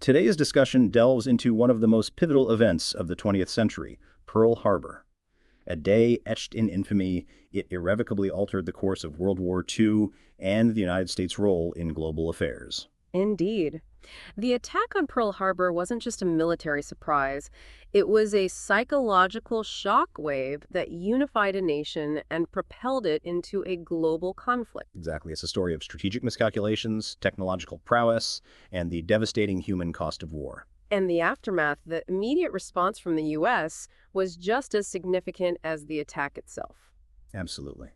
Today's discussion delves into one of the most pivotal events of the 20th century, Pearl Harbor. A day etched in infamy, it irrevocably altered the course of World War II and the United States' role in global affairs. Indeed. The attack on Pearl Harbor wasn't just a military surprise. It was a psychological shockwave that unified a nation and propelled it into a global conflict. Exactly, it's a story of strategic miscalculations, technological prowess, and the devastating human cost of war. And the aftermath, the immediate response from the U.S., was just as significant as the attack itself. Absolutely.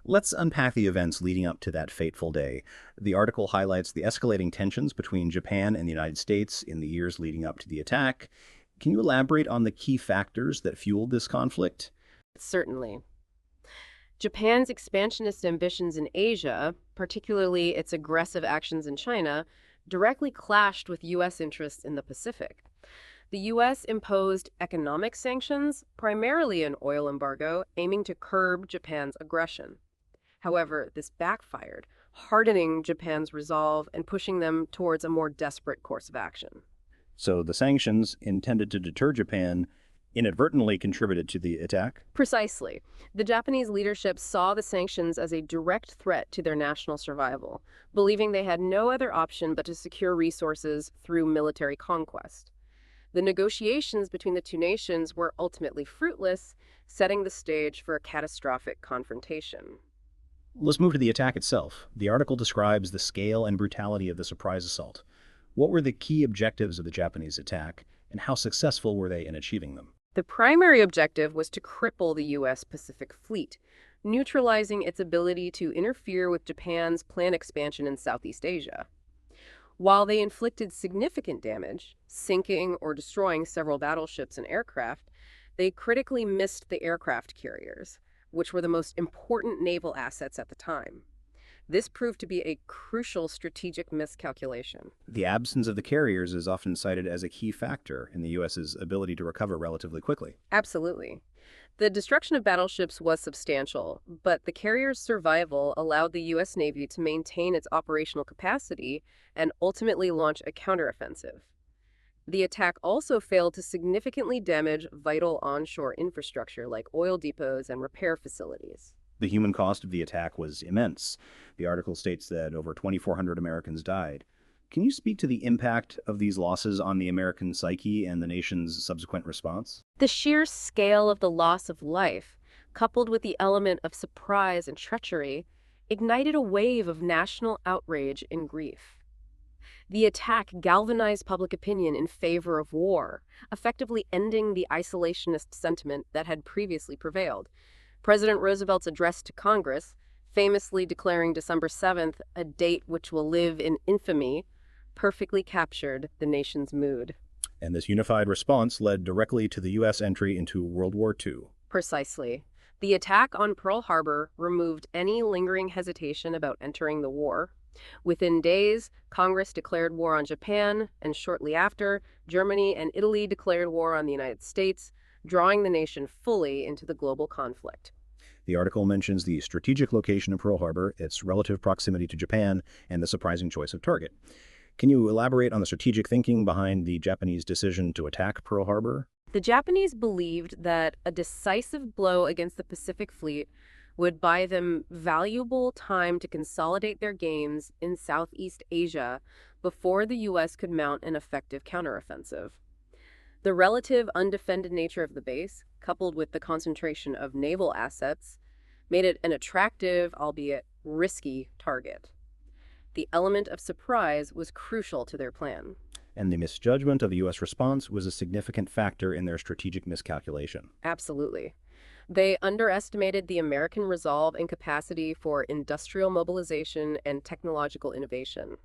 Let's unpack the events leading up to that fateful day. The article highlights the escalating tensions between Japan and the United States in the years leading up to the attack. Can you elaborate on the key factors that fueled this conflict? Certainly. Japan's expansionist ambitions in Asia, particularly its aggressive actions in China, directly clashed with U.S. interests in the Pacific. The U.S. imposed economic sanctions, primarily an oil embargo, aiming to curb Japan's aggression. However, this backfired, hardening Japan's resolve and pushing them towards a more desperate course of action. So the sanctions intended to deter Japan inadvertently contributed to the attack? Precisely. The Japanese leadership saw the sanctions as a direct threat to their national survival, believing they had no other option but to secure resources through military conquest. The negotiations between the two nations were ultimately fruitless, setting the stage for a catastrophic confrontation. Let's move to the attack itself. The article describes the scale and brutality of the surprise assault. What were the key objectives of the Japanese attack, and how successful were they in achieving them? The primary objective was to cripple the U.S. Pacific Fleet, neutralizing its ability to interfere with Japan's planned expansion in Southeast Asia. While they inflicted significant damage, sinking or destroying several battleships and aircraft, they critically missed the aircraft carriers, which were the most important naval assets at the time. This proved to be a crucial strategic miscalculation. The absence of the carriers is often cited as a key factor in the U.S.'s ability to recover relatively quickly. Absolutely. The destruction of battleships was substantial, but the carrier's survival allowed the U.S. Navy to maintain its operational capacity and ultimately launch a counteroffensive. The attack also failed to significantly damage vital onshore infrastructure like oil depots and repair facilities. The human cost of the attack was immense. The article states that over 2,400 Americans died. Can you speak to the impact of these losses on the American psyche and the nation's subsequent response? The sheer scale of the loss of life, coupled with the element of surprise and treachery, ignited a wave of national outrage and grief. The attack galvanized public opinion in favor of war, effectively ending the isolationist sentiment that had previously prevailed. President Roosevelt's address to Congress, famously declaring December 7th a date which will live in infamy, perfectly captured the nation's mood. And this unified response led directly to the U.S. entry into World War II. Precisely. The attack on Pearl Harbor removed any lingering hesitation about entering the war. Within days, Congress declared war on Japan, and shortly after, Germany and Italy declared war on the United States, drawing the nation fully into the global conflict. The article mentions the strategic location of Pearl Harbor, its relative proximity to Japan, and the surprising choice of target. Can you elaborate on the strategic thinking behind the Japanese decision to attack Pearl Harbor? The Japanese believed that a decisive blow against the Pacific Fleet would buy them valuable time to consolidate their gains in Southeast Asia before the U.S. could mount an effective counteroffensive. The relative undefended nature of the base, coupled with the concentration of naval assets, made it an attractive, albeit risky, target. The element of surprise was crucial to their plan. And the misjudgment of the U.S. response was a significant factor in their strategic miscalculation. Absolutely. They underestimated the American resolve and capacity for industrial mobilization and technological innovation.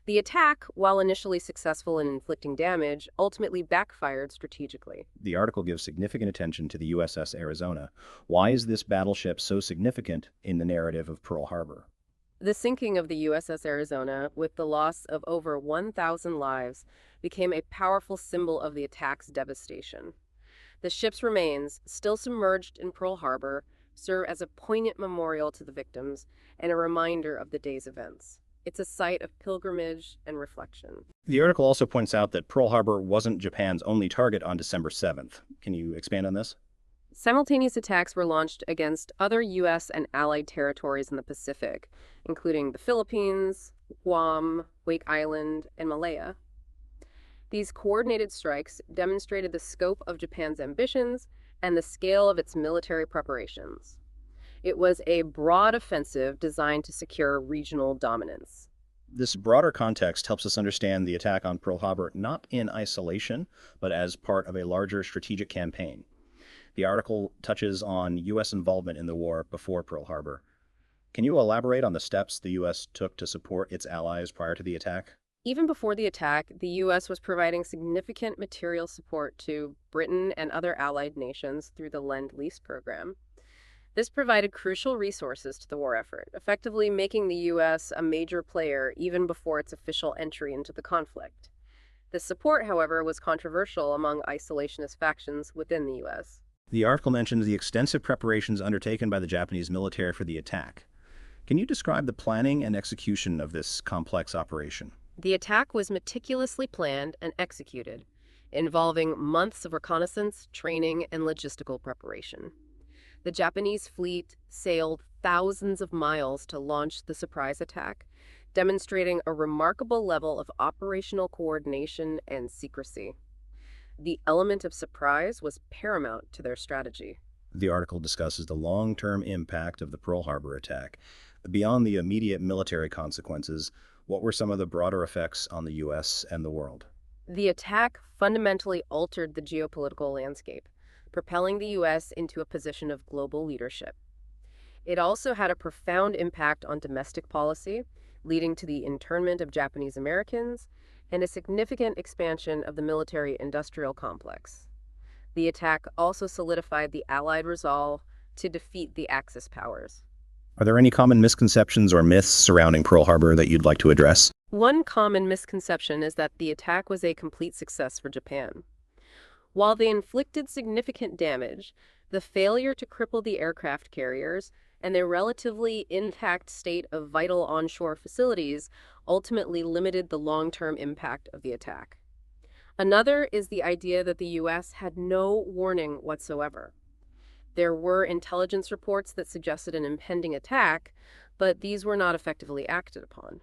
The attack, while initially successful in inflicting damage, ultimately backfired strategically. The article gives significant attention to the USS Arizona. Why is this battleship so significant in the narrative of Pearl Harbor? The sinking of the USS Arizona, with the loss of over 1,000 lives, became a powerful symbol of the attack's devastation. The ship's remains, still submerged in Pearl Harbor, serve as a poignant memorial to the victims and a reminder of the day's events. It's a site of pilgrimage and reflection. The article also points out that Pearl Harbor wasn't Japan's only target on December 7th. Can you expand on this? Simultaneous attacks were launched against other U.S. and allied territories in the Pacific, including the Philippines, Guam, Wake Island, and Malaya. These coordinated strikes demonstrated the scope of Japan's ambitions and the scale of its military preparations. It was a broad offensive designed to secure regional dominance. This broader context helps us understand the attack on Pearl Harbor not in isolation, but as part of a larger strategic campaign. The article touches on U.S. involvement in the war before Pearl Harbor. Can you elaborate on the steps the U.S. took to support its allies prior to the attack? Even before the attack, the U.S. was providing significant material support to Britain and other allied nations through the Lend-Lease program. This provided crucial resources to the war effort, effectively making the U.S. a major player even before its official entry into the conflict. This support, however, was controversial among isolationist factions within the U.S. The article mentions the extensive preparations undertaken by the Japanese military for the attack. Can you describe the planning and execution of this complex operation? The attack was meticulously planned and executed, involving months of reconnaissance, training, and logistical preparation. The Japanese fleet sailed thousands of miles to launch the surprise attack, demonstrating a remarkable level of operational coordination and secrecy. The element of surprise was paramount to their strategy. The article discusses the long-term impact of the Pearl Harbor attack. Beyond the immediate military consequences, what were some of the broader effects on the U.S. and the world? The attack fundamentally altered the geopolitical landscape, propelling the U.S. into a position of global leadership. It also had a profound impact on domestic policy, leading to the internment of Japanese Americans and a significant expansion of the military-industrial complex. The attack also solidified the Allied resolve to defeat the Axis powers. Are there any common misconceptions or myths surrounding Pearl Harbor that you'd like to address? One common misconception is that the attack was a complete success for Japan. While they inflicted significant damage, the failure to cripple the aircraft carriers and their relatively intact state of vital onshore facilities ultimately limited the long-term impact of the attack. Another is the idea that the U.S. had no warning whatsoever. There were intelligence reports that suggested an impending attack, but these were not effectively acted upon.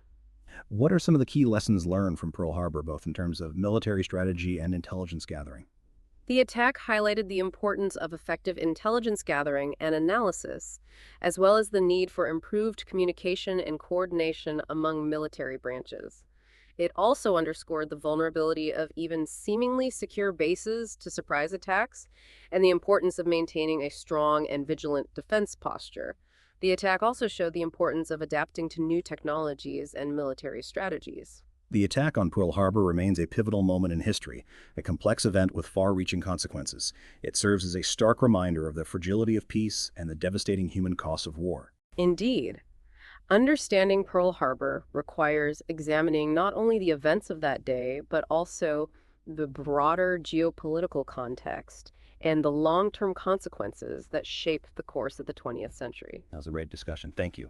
What are some of the key lessons learned from Pearl Harbor, both in terms of military strategy and intelligence gathering? The attack highlighted the importance of effective intelligence gathering and analysis, as well as the need for improved communication and coordination among military branches. It also underscored the vulnerability of even seemingly secure bases to surprise attacks and the importance of maintaining a strong and vigilant defense posture. The attack also showed the importance of adapting to new technologies and military strategies. The attack on Pearl Harbor remains a pivotal moment in history, a complex event with far-reaching consequences. It serves as a stark reminder of the fragility of peace and the devastating human costs of war. Indeed, understanding Pearl Harbor requires examining not only the events of that day, but also the broader geopolitical context and the long-term consequences that shaped the course of the 20th century. That was a great discussion. Thank you.